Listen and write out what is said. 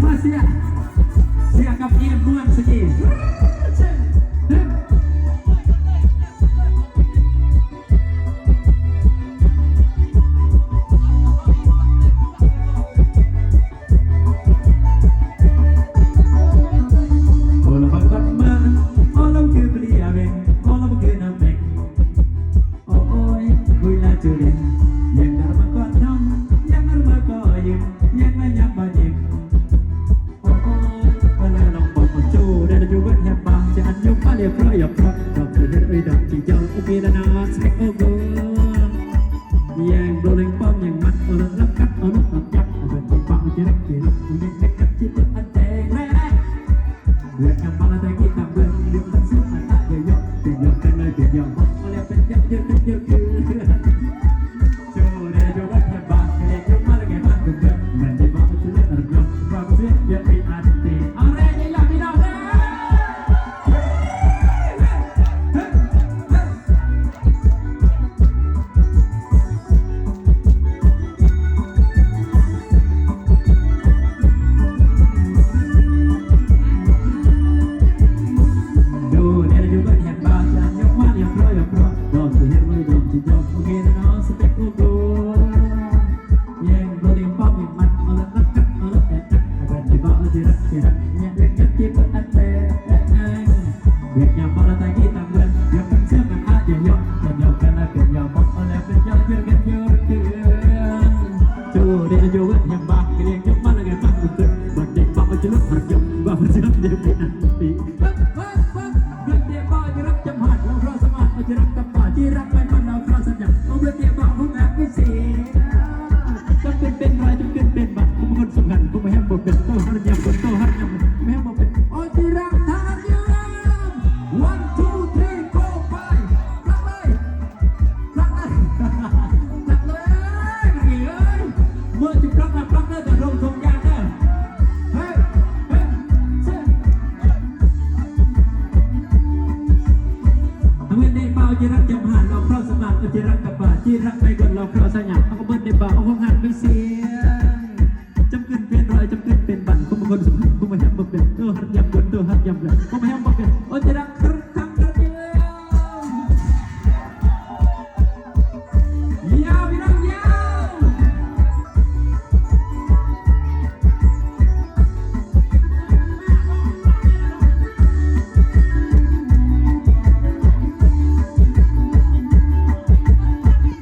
มาเสียกับเอียนม่วนสกีจิรักจำหันเราเพราะสมัครจิรักกับป่าจิรักไปก่อนเราเพราะสยามเขาก็เบิ้ลในบ่าเอาห้องหันไม่เสียจำขึ้นเป็นรอยจำขึ้นเป็นบั่นกูเป็นคนสมบูรณ์กูไม่